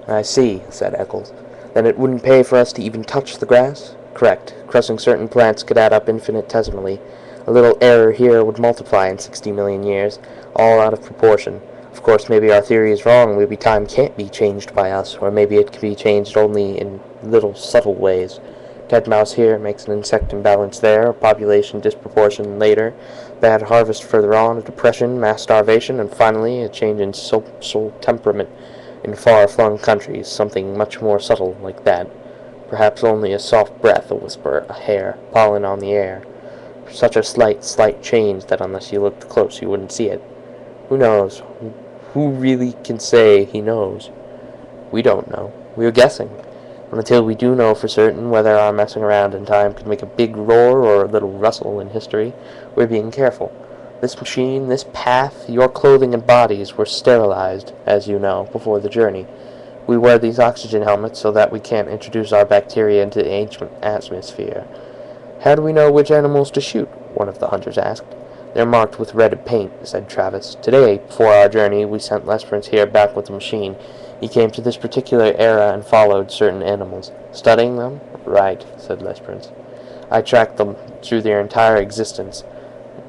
I see, said Eccles. Then it wouldn't pay for us to even touch the grass? Correct. Crushing certain plants could add up infinitesimally. A little error here would multiply in 60 million years, all out of proportion. Of course, maybe our theory is wrong. Maybe time can't be changed by us, or maybe it can be changed only in little subtle ways. Dead mouse here makes an insect imbalance there, a population disproportion later, bad harvest further on, a depression, mass starvation, and finally a change in social temperament in far-flung countries, something much more subtle like that. Perhaps only a soft breath, a whisper, a hair, pollen on the air. Such a slight change that unless you looked close you wouldn't see it. Who knows? Who really can say he knows? We don't know. We're guessing. And until we do know for certain whether our messing around in time could make a big roar or a little rustle in history, we're being careful. This machine, this path, your clothing and bodies were sterilized, as you know, before the journey. We wear these oxygen helmets so that we can't introduce our bacteria into the ancient atmosphere. How do we know which animals to shoot? One of the hunters asked. They're marked with red paint, said Travis. Today, before our journey, we sent Lesperance here back with the machine. He came to this particular era and followed certain animals. Studying them? Right, said Lesperance. I tracked them through their entire existence,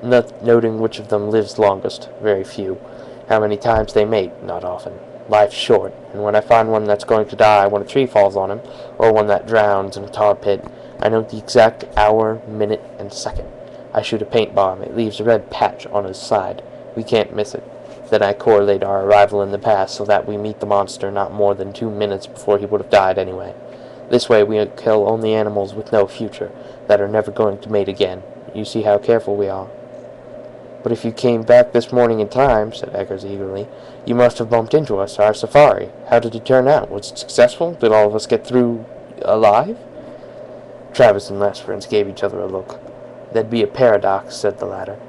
noting which of them lives longest. Very few. How many times they mate? Not often. Life's short, and when I find one that's going to die when a tree falls on him, or one that drowns in a tar pit, I know the exact hour, minute, and second. I shoot a paint bomb. It leaves a red patch on his side. We can't miss it. Then I correlate our arrival in the past so that we meet the monster not more than 2 minutes before he would have died anyway. This way we kill only animals with no future, that are never going to mate again. You see how careful we are. But if you came back this morning in time, said Eggers eagerly, you must have bumped into us, our safari. How did it turn out? Was it successful? Did all of us get through alive? Travis and Lesperance gave each other a look. That'd be a paradox, said the latter.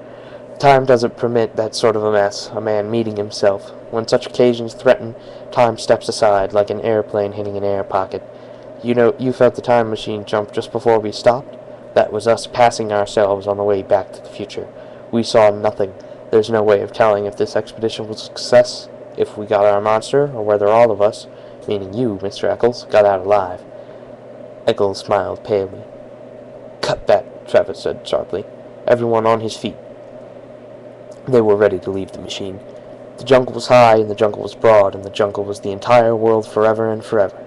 Time doesn't permit that sort of a mess, a man meeting himself. When such occasions threaten, time steps aside, like an airplane hitting an air pocket. You felt the time machine jump just before we stopped? That was us passing ourselves on the way back to the future. We saw nothing. There's no way of telling if this expedition was a success, if we got our monster, or whether all of us, meaning you, Mr. Eccles, got out alive. Eccles smiled palely. Cut that, Travis said sharply. Everyone on his feet. They were ready to leave the machine. The jungle was high, and the jungle was broad, and the jungle was the entire world forever and forever.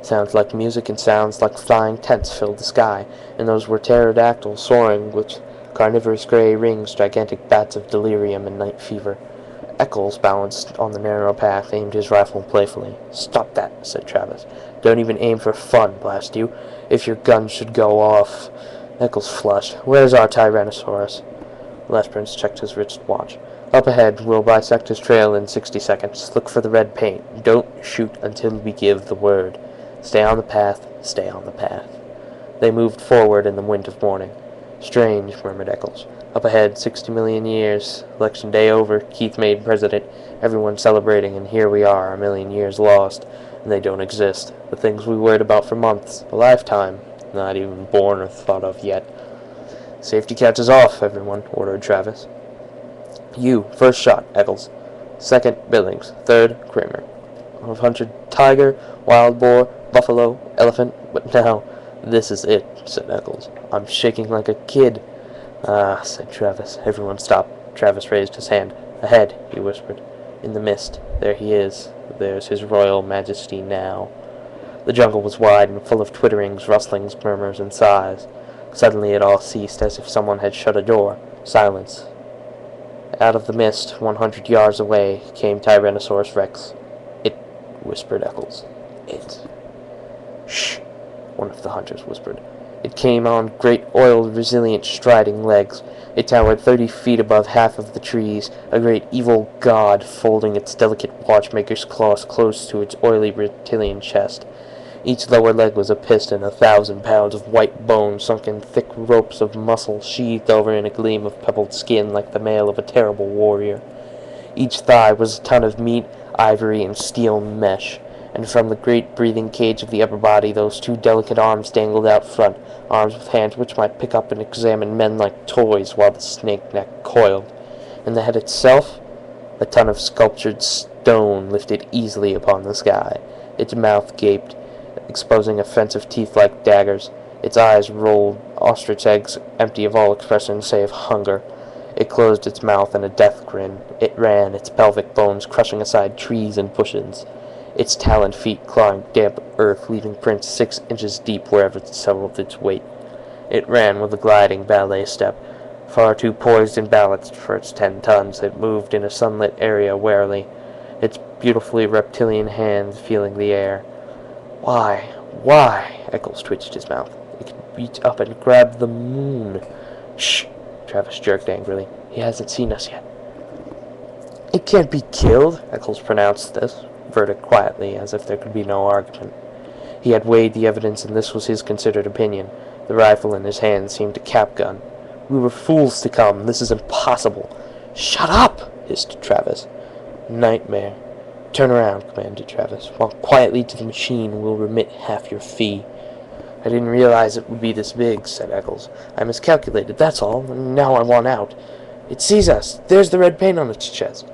Sounds like music and sounds like flying tents filled the sky, and those were pterodactyls soaring with carnivorous gray rings, gigantic bats of delirium and night fever. Eccles, balanced on the narrow path, aimed his rifle playfully. Stop that, said Travis. Don't even aim for fun, blast you. If your gun should go off. Eccles flushed. Where's our Tyrannosaurus? Lesperance checked his wrist watch. Up ahead. We'll bisect his trail in 60 seconds. Look for the red paint. Don't shoot until we give the word. Stay on the path. Stay on the path. They moved forward in the wind of morning. Strange, murmured Eccles. Up ahead, 60 million years. Election day over. Keith made president. Everyone celebrating, and here we are, a million years lost. And they don't exist. The things we worried about for months, a lifetime, not even born or thought of yet. Safety catches off, everyone, ordered Travis. You, first shot, Eccles. Second, Billings. Third, Kramer. I've hunted tiger, wild boar, buffalo, elephant, but now this is it, said Eccles. I'm shaking like a kid. Ah, said Travis. Everyone stopped. Travis raised his hand. Ahead, he whispered. In the mist. There he is. There's his royal majesty now. The jungle was wide and full of twitterings, rustlings, murmurs, and sighs. Suddenly it all ceased, as if someone had shut a door. Silence. Out of the mist, 100 yards away, came Tyrannosaurus Rex. It, whispered Eccles. It. Shh, one of the hunters whispered. It came on great, oiled, resilient, striding legs. It towered 30 feet above half of the trees, a great evil god folding its delicate watchmaker's claws close to its oily reptilian chest. Each lower leg was a piston, 1,000 pounds of white bone sunk in thick ropes of muscle, sheathed over in a gleam of pebbled skin like the mail of a terrible warrior. Each thigh was a ton of meat, ivory, and steel mesh, and from the great breathing cage of the upper body those two delicate arms dangled out front, arms with hands which might pick up and examine men like toys while the snake neck coiled. And the head itself? A ton of sculptured stone lifted easily upon the sky. Its mouth gaped, exposing offensive teeth like daggers. Its eyes rolled, ostrich eggs empty of all expression save hunger. It closed its mouth in a death grin. It ran, its pelvic bones crushing aside trees and bushes. Its taloned feet clawing damp earth, leaving prints 6 inches deep wherever it settled its weight. It ran with a gliding ballet step, far too poised and balanced for its 10 tons. It moved in a sunlit area warily, its beautifully reptilian hands feeling the air. Why? Eccles twitched his mouth. It could reach up and grab the moon. Shh! Travis jerked angrily. He hasn't seen us yet. It can't be killed, Eccles pronounced this verdict quietly, as if there could be no argument. He had weighed the evidence, and this was his considered opinion. The rifle in his hand seemed a cap gun. We were fools to come. This is impossible. Shut up! Hissed Travis. Nightmare. Turn around, commanded Travis. Walk quietly to the machine. We'll remit half your fee. I didn't realize it would be this big, said Eccles. I miscalculated, that's all, and now I want out. It sees us. There's the red paint on its chest.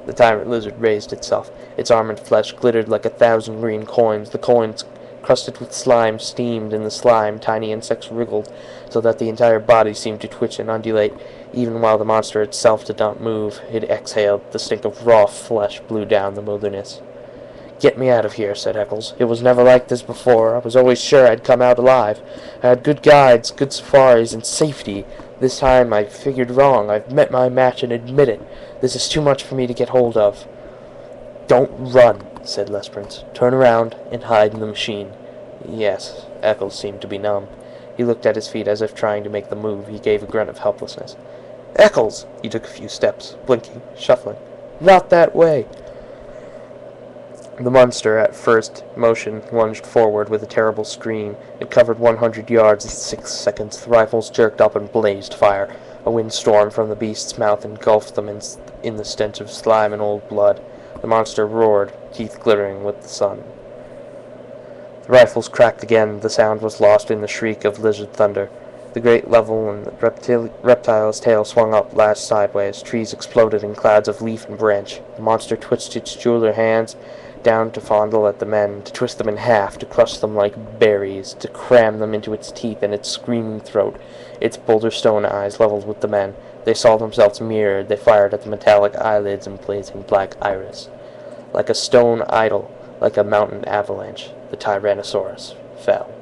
The tyrant lizard raised itself. Its armored flesh glittered like 1,000 green coins. The coins, crusted with slime, steamed in the slime. Tiny insects wriggled, so that the entire body seemed to twitch and undulate. Even while the monster itself did not move, it exhaled. The stink of raw flesh blew down the wilderness. Get me out of here, said Eccles. It was never like this before. I was always sure I'd come out alive. I had good guides, good safaris, and safety. This time I figured wrong. I've met my match and admit it. This is too much for me to get hold of. Don't run, said Lesperance. Turn around and hide in the machine. Yes. Eccles seemed to be numb. He looked at his feet as if trying to make the move. He gave a grunt of helplessness. Eccles! He took a few steps, blinking, shuffling. Not that way. The monster, at first motion, lunged forward with a terrible scream. It covered 100 yards in 6 seconds. The rifles jerked up and blazed fire. A windstorm from the beast's mouth engulfed them in the stench of slime and old blood. The monster roared, teeth glittering with the sun. The rifles cracked again. The sound was lost in the shriek of lizard thunder. The great level and the reptile's tail swung up, lashed sideways. Trees exploded in clouds of leaf and branch. The monster twitched its jeweler hands down to fondle at the men, to twist them in half, to crush them like berries, to cram them into its teeth and its screaming throat. Its boulder stone eyes leveled with the men. They saw themselves mirrored. They fired at the metallic eyelids and blazing black iris. Like a stone idol, like a mountain avalanche, the Tyrannosaurus fell.